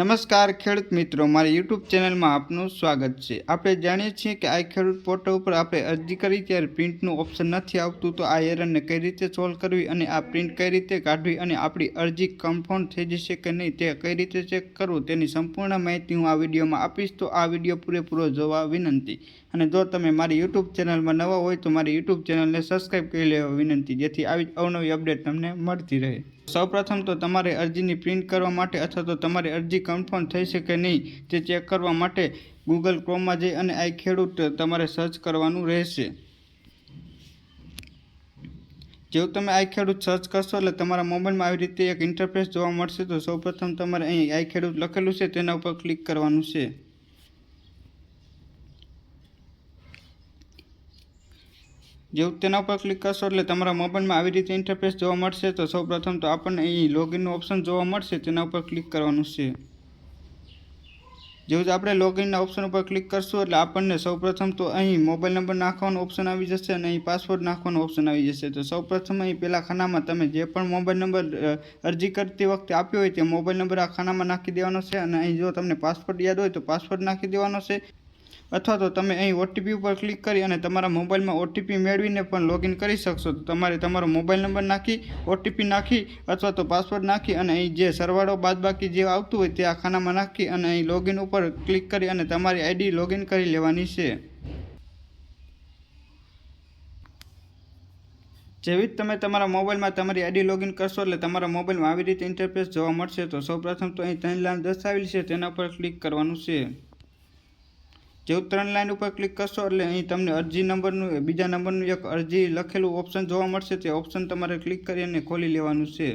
નમસ્કાર ખેડૂત મિત્રો, મારી યુટ્યુબ ચેનલમાં આપનું સ્વાગત છે। આપણે જાણીએ છીએ કે આ ખેડૂત પોર્ટલ ઉપર આપણે અરજી કરી ત્યારે પ્રિન્ટનું ઓપ્શન નથી આવતું, તો આ એરરને કઈ રીતે સોલ્વ કરવી અને આ પ્રિન્ટ કઈ રીતે કાઢવી અને આપણી અરજી કન્ફર્મ થઈ જશે કે નહીં તે કઈ રીતે ચેક કરવું તેની સંપૂર્ણ માહિતી હું આ વિડીયોમાં આપીશ, તો આ વિડીયો પૂરેપૂરો જોવા વિનંતી। અને જો તમે મારી યુટ્યુબ ચેનલમાં નવા હોય તો મારી યુટ્યુબ ચેનલને સબસ્ક્રાઈબ કરી લેવા વિનંતી, જેથી આવી અવનવી અપડેટ તમને મળતી રહે। સૌપ્રથમ તો તમારે અરજીની પ્રિન્ટ કરવા માટે અથવા તો તમારી અરજી કન્ફર્મ થઈ છે કે નહીં તે ચેક કરવા માટે ગૂગલ ક્રોમમાં જઈ અને આ ખેડૂત તમારે સર્ચ કરવાનું રહેશે। જેવું તમે આ ખેડૂત સર્ચ કરશો એટલે તમારા મોબાઈલમાં આવી રીતે એક ઇન્ટરફેસ જોવા મળશે। તો સૌપ્રથમ તમારે અહીં આ ખેડૂત લખેલું છે તેના ઉપર ક્લિક કરવાનું છે। જેવું તેના ઉપર ક્લિક કરશો એટલે તમારા મોબાઈલમાં આવી રીતે ઇન્ટરફેસ જોવા મળશે। તો સૌપ્રથમ તો આપણને અહીં લોગિનનું ઓપ્શન જોવા મળશે, તેના ઉપર ક્લિક કરવાનું છે। જેવું જ આપણે લોગિનના ઓપ્શન ઉપર ક્લિક કરશું એટલે આપણને સૌપ્રથમ તો અહીં મોબાઈલ નંબર નાખવાનો ઓપ્શન આવી જશે અને અહીં પાસવર્ડ નાખવાનો ઓપ્શન આવી જશે। તો સૌપ્રથમ અહીં પહેલા ખાનામાં તમે જે પણ મોબાઈલ નંબર અરજી કરતી વખતે આપ્યો હોય તે મોબાઈલ નંબર આ ખાનામાં નાખી દેવાનો છે અને અહીં જો તમને પાસવર્ડ યાદ હોય તો પાસવર્ડ નાખી દેવાનો છે, અથવા તો તમે અહીં ઓટીપી ઉપર ક્લિક કરી અને તમારા મોબાઈલમાં ઓટીપી મેળવીને પણ લોગિન કરી શકશો। તો તમારે તમારો મોબાઈલ નંબર નાખી ઓટીપી નાખી અથવા તો પાસવર્ડ નાખી અને અહીં જે સરવાળો બાદબાકી જે આવતું હોય તે આ ખાનામાં નાખી અને અહીં લોગિન ઉપર ક્લિક કરી અને તમારી આઈડી લોગિન કરી લેવાની છે। જેવી જ તમે તમારા મોબાઈલમાં તમારી આઈડી લોગિન કરશો એટલે તમારા મોબાઈલમાં આવી રીતે ઇન્ટરફેસ જોવા મળશે। તો સૌપ્રથમ તો અહીં 3 લાઈન દર્શાવેલી છે તેના પર ક્લિક કરવાનું છે। જેવું 3 લાઈન ઉપર ક્લિક કરશો એટલે અહીં તમને અરજી નંબરનું બીજા નંબરનું એક અરજી લખેલું ઓપ્શન જોવા મળશે, તે ઓપ્શન તમારે ક્લિક કરી અને ખોલી લેવાનું છે।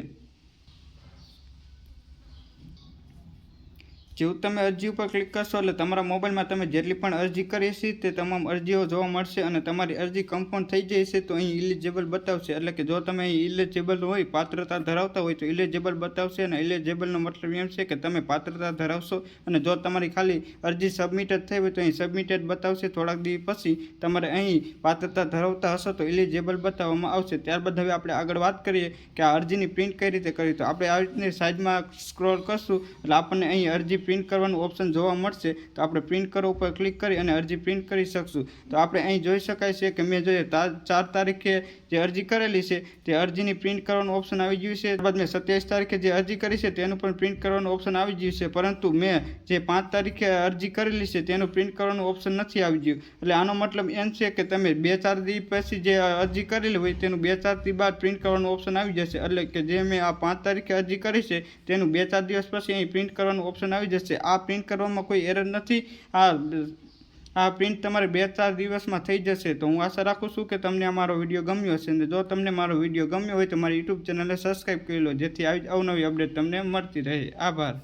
જેવું તમે અરજી ઉપર ક્લિક કરશો એટલે તમારા મોબાઈલમાં તમે જેટલી પણ અરજી કરી છે તે તમામ અરજીઓ જોવા મળશે અને તમારી અરજી કન્ફર્મ થઈ જશે તો અહીં ઇલિજિબલ બતાવશે। એટલે કે જો તમે અહીં ઇલિજિબલ હોય, પાત્રતા ધરાવતા હોય તો ઇલિજિબલ બતાવશે અને ઇલિજિબલનો મતલબ એમ છે કે તમે પાત્રતા ધરાવશો, અને જો તમારી ખાલી અરજી સબમિટેડ થઈ હોય તો અહીં સબમિટેડ બતાવશે। થોડાક દિવસ પછી તમારે અહીં પાત્રતા ધરાવતા હશો તો ઇલિજિબલ બતાવવામાં આવશે। ત્યારબાદ હવે આપણે આગળ વાત કરીએ કે આ અરજીની પ્રિન્ટ કઈ રીતે કરવી। તો આપણે આવી રીતની સાઈડમાં સ્ક્રોલ કરશું એટલે આપણને અહીં અરજી પ્રિન્ટ કરવાનું ઓપ્શન જોવા મળશે, તો આપણે પ્રિન્ટ કરો ઉપર ક્લિક કરી અને અરજી પ્રિન્ટ કરી શકશું। તો આપણે અહીં જોઈ શકાય છે કે મેં જોઈએ 4 તારીખે જે અરજી કરેલી છે તે અરજીની પ્રિન્ટ કરવાનું ઓપ્શન આવી ગયું છે। ત્યારબાદ મેં 27 તારીખે જે અરજી કરી છે તેનું પણ પ્રિન્ટ કરવાનું ઓપ્શન આવી ગયું છે, પરંતુ મેં જે 5 તારીખે અરજી કરેલી છે તેનું પ્રિન્ટ કરવાનું ઓપ્શન નથી આવી ગયું। એટલે આનો મતલબ એમ છે કે તમે 2-4 દિવસ પછી જે અરજી કરેલી હોય તેનું 2-4 દિવસ બાદ પ્રિન્ટ કરવાનું ઓપ્શન આવી જશે। એટલે કે જે મેં આ 5 તારીખે અરજી કરી છે તેનું 2-4 દિવસ પછી અહીં પ્રિન્ટ કરવાનું ઓપ્શન આવી જશે। આ પ્રિન્ટ કરવામાં કોઈ એરર નથી, આ પ્રિન્ટ તમારે 2-4 દિવસમાં થઈ જશે। તો હું આશા રાખું છું કે તમને અમારો વિડીયો ગમ્યો હશે, અને જો તમને મારો વિડીયો ગમ્યો હોય તો મારી યુટ્યુબ ચેનલને સબસ્ક્રાઈબ કરી લો, જેથી આવી અવનવી અપડેટ તમને મળતી રહે। આભાર।